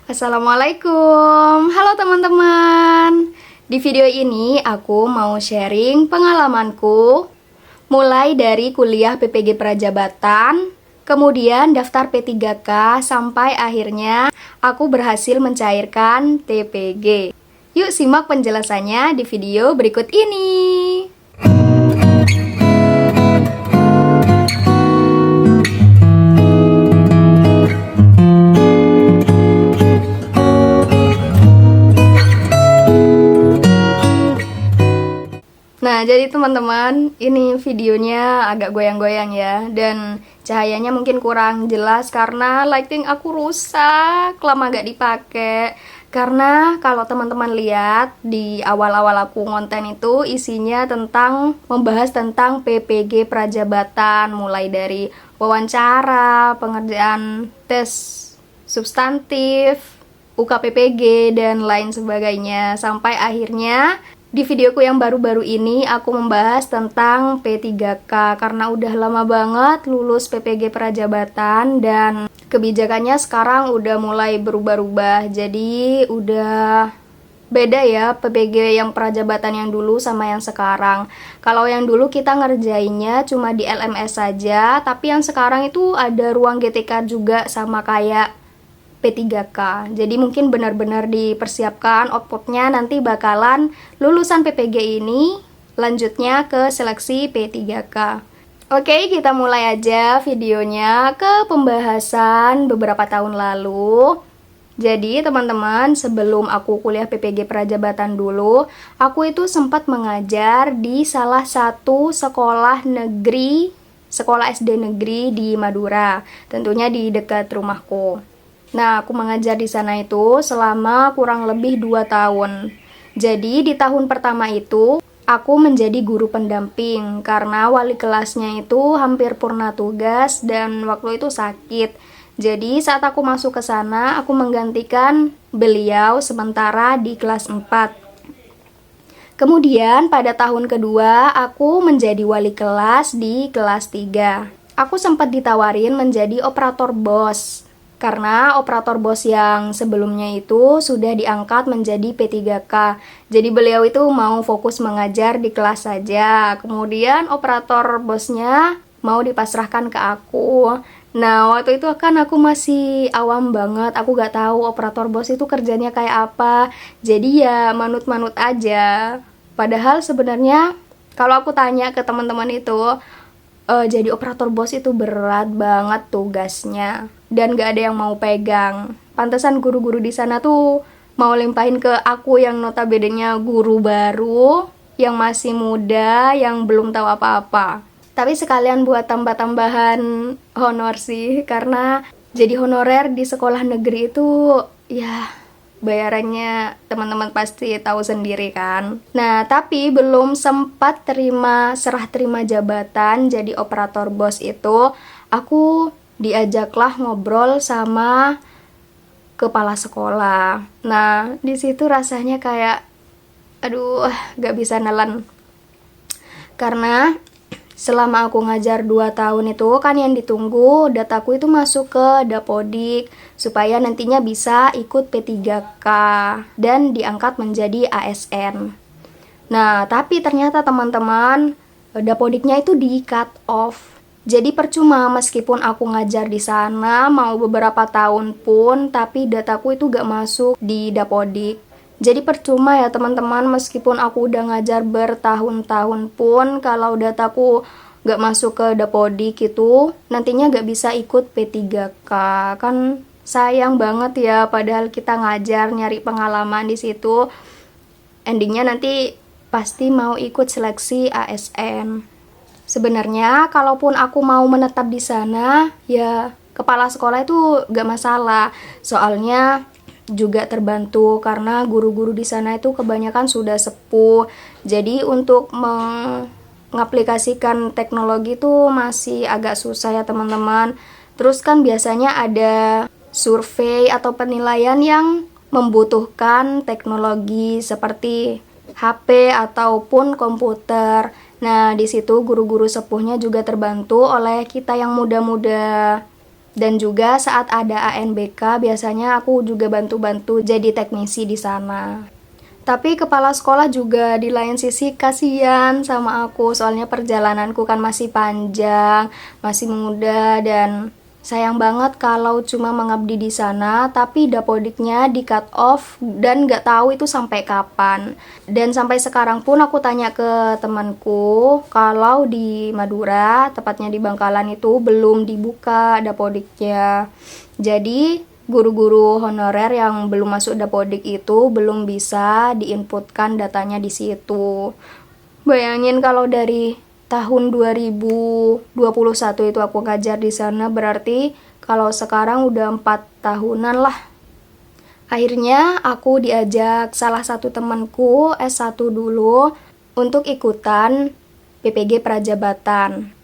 Assalamualaikum, halo teman-teman. Di video ini aku mau sharing pengalamanku mulai dari kuliah PPG Prajabatan, kemudian daftar P3K sampai akhirnya aku berhasil mencairkan TPG. Yuk simak penjelasannya di video berikut ini. Nah, jadi teman-teman, ini videonya agak goyang-goyang ya, dan cahayanya mungkin kurang jelas karena lighting aku rusak, lama gak dipakai. Karena kalau teman-teman lihat di awal-awal aku konten itu isinya tentang membahas tentang PPG Prajabatan, mulai dari wawancara, pengerjaan tes substantif, UKPPG, dan lain sebagainya. Sampai akhirnya di videoku yang baru-baru ini aku membahas tentang P3K karena udah lama banget lulus PPG Prajabatan dan kebijakannya sekarang udah mulai berubah-ubah. Jadi udah beda ya PPG yang Prajabatan yang dulu sama yang sekarang. Kalau yang dulu kita ngerjainnya cuma di LMS saja, tapi yang sekarang itu ada ruang GTK juga sama kayak P3K. Jadi mungkin benar-benar dipersiapkan outputnya nanti bakalan lulusan PPG ini lanjutnya ke seleksi P3K. Oke, kita mulai aja videonya ke pembahasan beberapa tahun lalu. Jadi teman-teman, sebelum aku kuliah PPG Prajabatan dulu, aku itu sempat mengajar di salah satu sekolah negeri, sekolah SD negeri di Madura, tentunya di dekat rumahku. Nah, aku mengajar di sana itu selama kurang lebih 2 tahun. Jadi, di tahun pertama itu, aku menjadi guru pendamping karena wali kelasnya itu hampir purna tugas dan waktu itu sakit. Jadi, saat aku masuk ke sana, aku menggantikan beliau sementara di kelas 4. Kemudian, pada tahun kedua, aku menjadi wali kelas di kelas 3. Aku sempat ditawarin menjadi operator BOS. Karena operator BOS yang sebelumnya itu sudah diangkat menjadi P3K. Jadi beliau itu mau fokus mengajar di kelas saja. Kemudian operator BOS-nya mau dipasrahkan ke aku. Nah, waktu itu kan aku masih awam banget. Aku gak tahu operator BOS itu kerjanya kayak apa. Jadi ya manut-manut aja. Padahal sebenarnya kalau aku tanya ke teman-teman itu, jadi operator BOS itu berat banget tugasnya dan gak ada yang mau pegang. Pantesan guru-guru di sana tuh mau limpahin ke aku yang notabene-nya guru baru, yang masih muda, yang belum tahu apa-apa. Tapi sekalian buat tambah-tambahan honor sih, karena jadi honorer di sekolah negeri itu ya bayarannya teman-teman pasti tahu sendiri kan. Nah, tapi belum sempat serah terima jabatan jadi operator BOS itu, aku diajaklah ngobrol sama kepala sekolah. Nah, di situ rasanya kayak aduh, gak bisa nelen. Karena selama aku ngajar 2 tahun itu kan yang ditunggu dataku itu masuk ke Dapodik supaya nantinya bisa ikut P3K dan diangkat menjadi ASN. Nah, tapi ternyata teman-teman, Dapodiknya itu di cut off. Jadi percuma meskipun aku ngajar di sana mau beberapa tahun pun, tapi dataku itu gak masuk di Dapodik. Jadi percuma ya teman-teman, meskipun aku udah ngajar bertahun-tahun pun, kalau dataku gak masuk ke Dapodik itu, nantinya gak bisa ikut P3K. Kan sayang banget ya, padahal kita ngajar, nyari pengalaman di situ. Endingnya nanti pasti mau ikut seleksi ASN. Sebenarnya kalaupun aku mau menetap di sana, ya kepala sekolah itu gak masalah. Soalnya juga terbantu karena guru-guru di sana itu kebanyakan sudah sepuh. Jadi untuk mengaplikasikan teknologi itu masih agak susah ya teman-teman. Terus kan biasanya ada survei atau penilaian yang membutuhkan teknologi seperti HP ataupun komputer. Nah, di situ guru-guru sepuhnya juga terbantu oleh kita yang muda-muda. Dan juga saat ada ANBK biasanya aku juga bantu-bantu jadi teknisi di sana. Tapi kepala sekolah juga di lain sisi kasihan sama aku, soalnya perjalananku kan masih panjang, masih muda, dan sayang banget kalau cuma mengabdi di sana, tapi dapodiknya di cut off dan nggak tahu itu sampai kapan. Dan sampai sekarang pun aku tanya ke temanku, kalau di Madura, tepatnya di Bangkalan itu belum dibuka dapodiknya. Jadi guru-guru honorer yang belum masuk dapodik itu belum bisa diinputkan datanya di situ. Bayangin kalau dari tahun 2021 itu aku ngajar di sana, berarti kalau sekarang udah 4 tahunan lah. Akhirnya aku diajak salah satu temanku S1 dulu untuk ikutan PPG Prajabatan.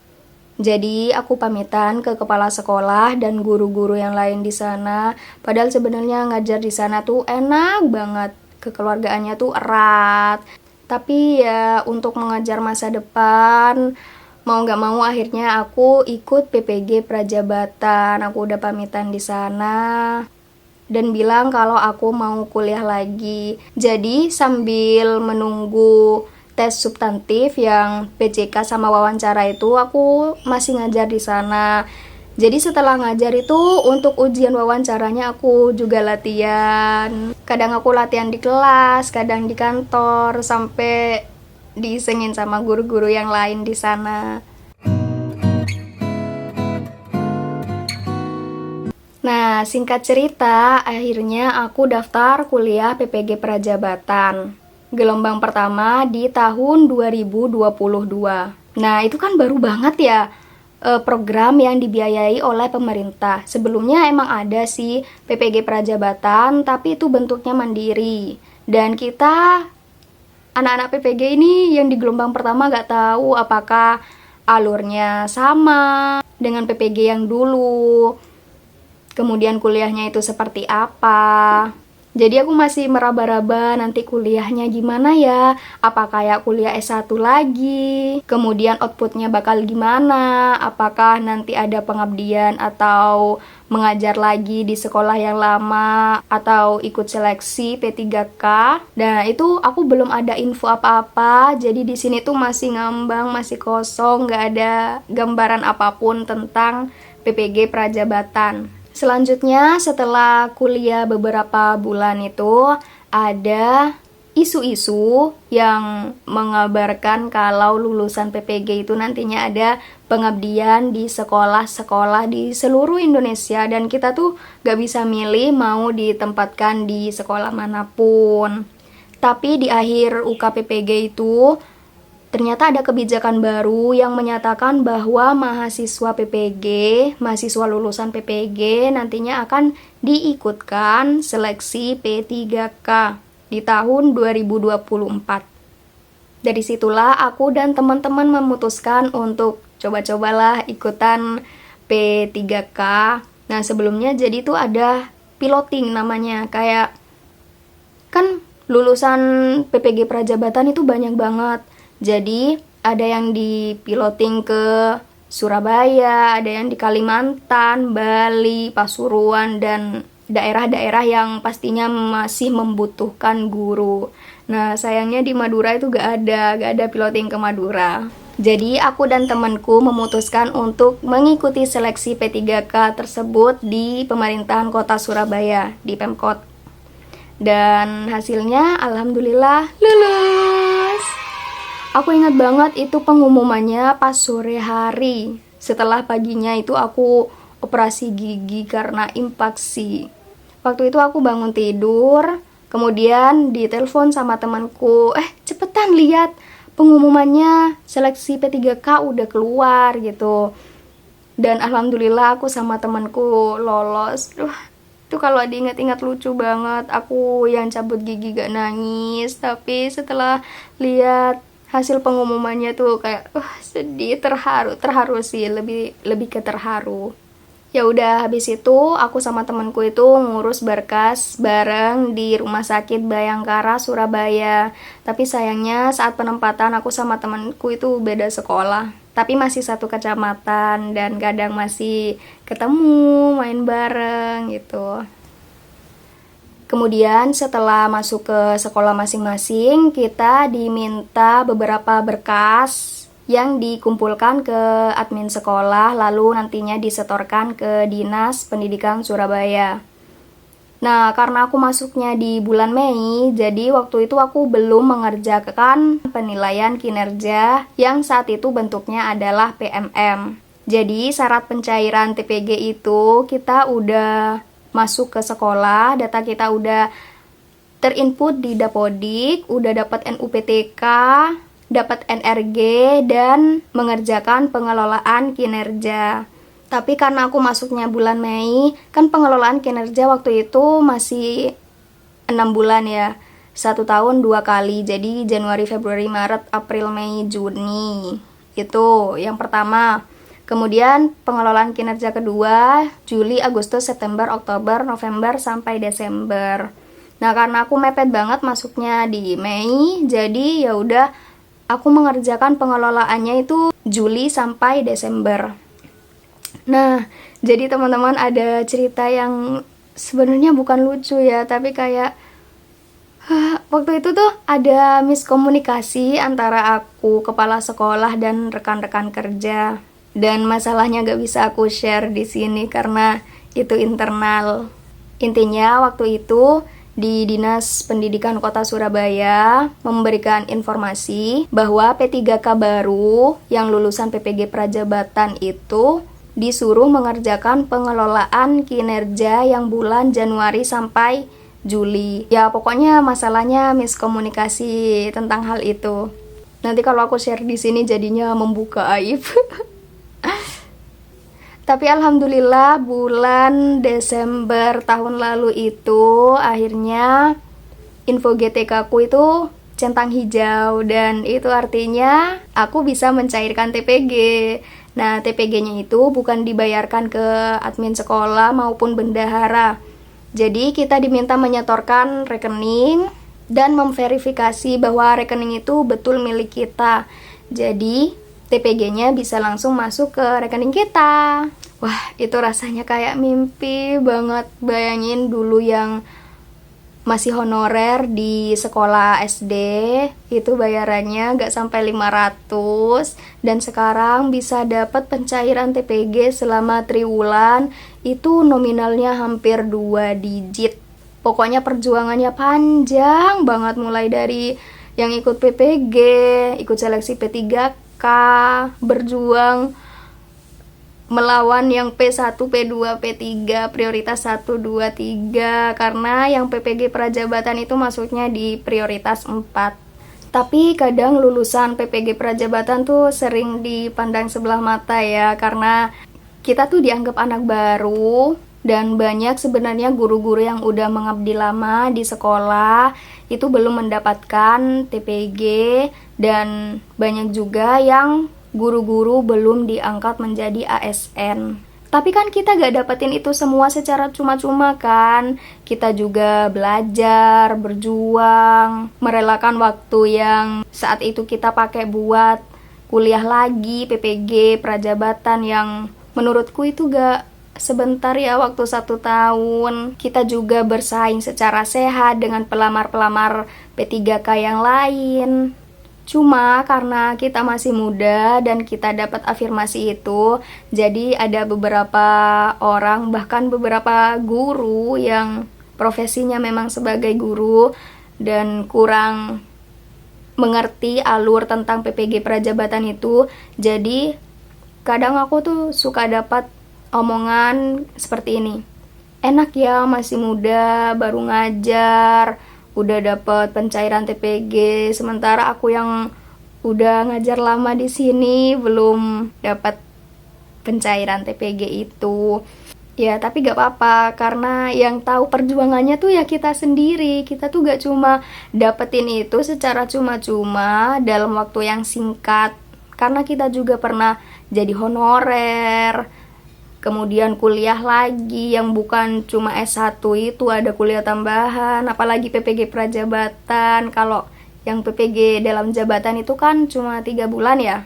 Jadi aku pamitan ke kepala sekolah dan guru-guru yang lain di sana. Padahal sebenarnya ngajar di sana tuh enak banget, kekeluargaannya tuh erat. Tapi ya untuk mengajar masa depan, mau nggak mau akhirnya aku ikut PPG Prajabatan. Aku udah pamitan di sana dan bilang kalau aku mau kuliah lagi. Jadi sambil menunggu tes substantif yang PCK sama wawancara itu, aku masih ngajar di sana. Jadi setelah ngajar itu untuk ujian wawancaranya aku juga latihan. Kadang aku latihan di kelas, kadang di kantor, sampai diisengin sama guru-guru yang lain di sana. Nah, singkat cerita, akhirnya aku daftar kuliah PPG Prajabatan. Gelombang pertama di tahun 2022. Nah, itu kan baru banget ya program yang dibiayai oleh pemerintah. Sebelumnya emang ada sih PPG Prajabatan, tapi itu bentuknya mandiri. Dan kita, anak-anak PPG ini yang di gelombang pertama nggak tahu apakah alurnya sama dengan PPG yang dulu. Kemudian kuliahnya itu seperti apa. Jadi aku masih meraba-raba nanti kuliahnya gimana ya, apa kayak kuliah S1 lagi, kemudian outputnya bakal gimana, apakah nanti ada pengabdian atau mengajar lagi di sekolah yang lama, atau ikut seleksi P3K. Nah itu aku belum ada info apa-apa, jadi di sini tuh masih ngambang, masih kosong, nggak ada gambaran apapun tentang PPG Prajabatan. Selanjutnya setelah kuliah beberapa bulan itu ada isu-isu yang mengabarkan kalau lulusan PPG itu nantinya ada pengabdian di sekolah-sekolah di seluruh Indonesia dan kita tuh gak bisa milih mau ditempatkan di sekolah manapun. Tapi di akhir UKPPG itu ternyata ada kebijakan baru yang menyatakan bahwa mahasiswa PPG, mahasiswa lulusan PPG nantinya akan diikutkan seleksi P3K di tahun 2024. Dari situlah aku dan teman-teman memutuskan untuk coba-cobalah ikutan P3K. Nah sebelumnya jadi tuh ada piloting namanya, kayak kan lulusan PPG Prajabatan itu banyak banget. Jadi ada yang di piloting ke Surabaya, ada yang di Kalimantan, Bali, Pasuruan, dan daerah-daerah yang pastinya masih membutuhkan guru. Nah sayangnya di Madura itu gak ada piloting ke Madura. Jadi aku dan temanku memutuskan untuk mengikuti seleksi P3K tersebut di pemerintahan kota Surabaya, di Pemkot. Dan hasilnya alhamdulillah lulus. Aku ingat banget itu pengumumannya pas sore hari. Setelah paginya itu aku operasi gigi karena infeksi. Waktu itu aku bangun tidur, kemudian ditelepon sama temanku, cepetan lihat pengumumannya seleksi P3K udah keluar gitu. Dan alhamdulillah aku sama temanku lolos. Itu kalau diingat-ingat lucu banget. Aku yang cabut gigi gak nangis, tapi setelah lihat hasil pengumumannya tuh kayak sedih, terharu sih, lebih ke terharu. Ya udah, habis itu aku sama temanku itu ngurus berkas bareng di Rumah Sakit Bayangkara Surabaya. Tapi sayangnya saat penempatan aku sama temanku itu beda sekolah. tapi masih satu kecamatan dan kadang masih ketemu, main bareng gitu. Kemudian setelah masuk ke sekolah masing-masing, kita diminta beberapa berkas yang dikumpulkan ke admin sekolah, lalu nantinya disetorkan ke Dinas Pendidikan Surabaya. Nah, karena aku masuknya di bulan Mei, jadi waktu itu aku belum mengerjakan penilaian kinerja yang saat itu bentuknya adalah PMM. Jadi, syarat pencairan TPG itu kita udah masuk ke sekolah, data kita udah terinput di Dapodik, udah dapat NUPTK, dapat NRG, dan mengerjakan pengelolaan kinerja. Tapi karena aku masuknya bulan Mei, kan pengelolaan kinerja waktu itu masih 6 bulan ya, 1 tahun 2 kali, jadi Januari, Februari, Maret, April, Mei, Juni. Itu yang pertama. Kemudian pengelolaan kinerja kedua, Juli, Agustus, September, Oktober, November, sampai Desember. Nah, karena aku mepet banget masuknya di Mei, jadi ya udah aku mengerjakan pengelolaannya itu Juli sampai Desember. Nah, jadi teman-teman ada cerita yang sebenarnya bukan lucu ya, tapi kayak waktu itu tuh ada miskomunikasi antara aku, kepala sekolah, dan rekan-rekan kerja. Dan masalahnya gak bisa aku share di sini karena itu internal. Intinya waktu itu di Dinas Pendidikan Kota Surabaya memberikan informasi bahwa P3K baru yang lulusan PPG Prajabatan itu disuruh mengerjakan pengelolaan kinerja yang bulan Januari sampai Juli. Ya pokoknya masalahnya miskomunikasi tentang hal itu. Nanti kalau aku share di sini jadinya membuka aib. Tapi alhamdulillah bulan Desember tahun lalu itu akhirnya info GTK ku itu centang hijau, dan itu artinya aku bisa mencairkan TPG. Nah, TPG-nya itu bukan dibayarkan ke admin sekolah maupun bendahara. Jadi kita diminta menyetorkan rekening dan memverifikasi bahwa rekening itu betul milik kita. Jadi TPG-nya bisa langsung masuk ke rekening kita. Wah, itu rasanya kayak mimpi banget. Bayangin dulu yang masih honorer di sekolah SD, itu bayarannya gak sampai 500, dan sekarang bisa dapat pencairan TPG selama triwulan, itu nominalnya hampir 2 digit. Pokoknya perjuangannya panjang banget, mulai dari yang ikut PPG, ikut seleksi P3K, berjuang melawan yang P1, P2, P3, prioritas 1, 2, 3, karena yang PPG Prajabatan itu masuknya di prioritas 4. Tapi kadang lulusan PPG Prajabatan tuh sering dipandang sebelah mata ya, karena kita tuh dianggap anak baru, dan banyak sebenarnya guru-guru yang udah mengabdi lama di sekolah itu belum mendapatkan TPG, dan banyak juga yang guru-guru belum diangkat menjadi ASN. Tapi kan kita gak dapetin itu semua secara cuma-cuma kan. Kita juga belajar, berjuang, merelakan waktu yang saat itu kita pakai buat kuliah lagi, PPG, Prajabatan, yang menurutku itu gak sebentar ya, waktu 1 tahun. Kita juga bersaing secara sehat dengan pelamar-pelamar P3K yang lain. Cuma karena kita masih muda dan kita dapat afirmasi itu, jadi ada beberapa orang, bahkan beberapa guru yang profesinya memang sebagai guru dan kurang mengerti alur tentang PPG Prajabatan itu. Jadi kadang aku tuh suka dapat omongan seperti ini, enak ya masih muda, baru ngajar, udah dapat pencairan TPG, sementara aku yang udah ngajar lama di sini belum dapat pencairan TPG itu. Ya tapi gak apa-apa, karena yang tahu perjuangannya tuh ya kita sendiri. Kita tuh gak cuma dapetin itu secara cuma-cuma dalam waktu yang singkat, karena kita juga pernah jadi honorer, kemudian kuliah lagi yang bukan cuma S1, itu ada kuliah tambahan, apalagi PPG Prajabatan. Kalau yang PPG dalam jabatan itu kan cuma 3 bulan ya.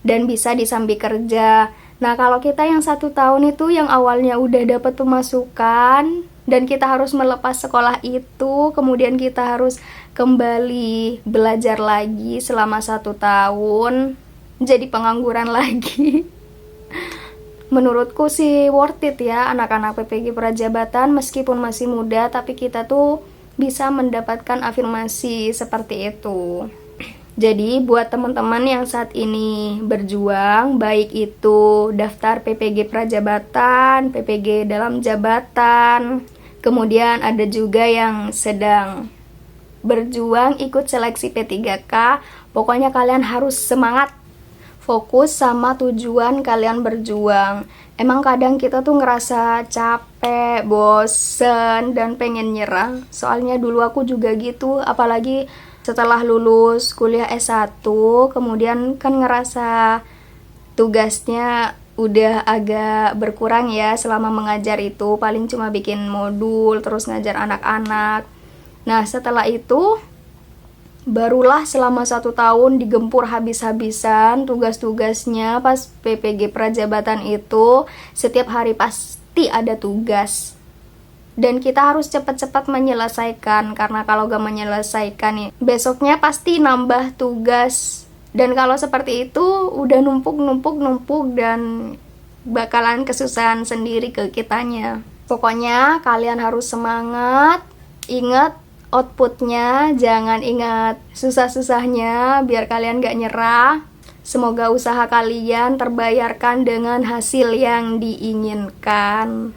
dan bisa disambi kerja. Nah, kalau kita yang 1 tahun itu yang awalnya udah dapat pemasukan dan kita harus melepas sekolah itu, kemudian kita harus kembali belajar lagi selama 1 tahun, jadi pengangguran lagi. Menurutku sih worth it ya anak-anak PPG Prajabatan, meskipun masih muda tapi kita tuh bisa mendapatkan afirmasi seperti itu. Jadi buat teman-teman yang saat ini berjuang, baik itu daftar PPG Prajabatan, PPG dalam jabatan, kemudian ada juga yang sedang berjuang ikut seleksi P3K, pokoknya kalian harus semangat. Fokus sama tujuan kalian berjuang. Emang kadang kita tuh ngerasa capek, bosen, dan pengen nyerah. Soalnya dulu aku juga gitu, apalagi setelah lulus kuliah S1, kemudian kan ngerasa tugasnya udah agak berkurang ya selama mengajar itu. Paling cuma bikin modul, terus ngajar anak-anak. Nah, setelah itu barulah selama 1 tahun digempur habis-habisan tugas-tugasnya. Pas PPG Prajabatan itu setiap hari pasti ada tugas dan kita harus cepat-cepat menyelesaikan, karena kalau gak menyelesaikan nih besoknya pasti nambah tugas, dan kalau seperti itu udah numpuk dan bakalan kesusahan sendiri ke kitanya. Pokoknya kalian harus semangat, ingat outputnya, jangan ingat susah-susahnya, biar kalian gak nyerah. Semoga usaha kalian terbayarkan dengan hasil yang diinginkan.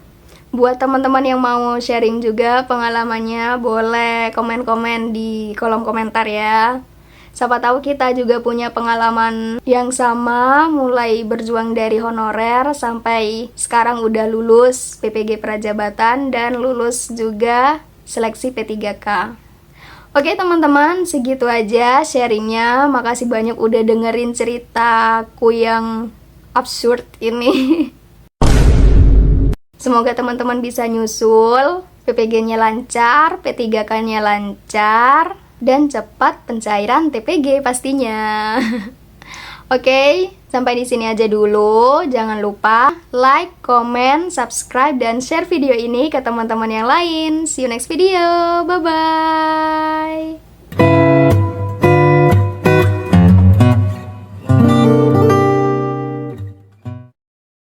Buat teman-teman yang mau sharing juga pengalamannya, boleh komen-komen di kolom komentar ya. Siapa tahu kita juga punya pengalaman yang sama, mulai berjuang dari honorer sampai sekarang udah lulus PPG Prajabatan dan lulus juga seleksi P3K. Oke teman-teman, segitu aja sharingnya. Makasih banyak udah dengerin ceritaku yang absurd ini. Semoga teman-teman bisa nyusul, PPG-nya lancar, P3K-nya lancar, dan cepat pencairan TPG pastinya. Oke, sampai di sini aja dulu. Jangan lupa like, comment, subscribe, dan share video ini ke teman-teman yang lain. See you next video. Bye-bye.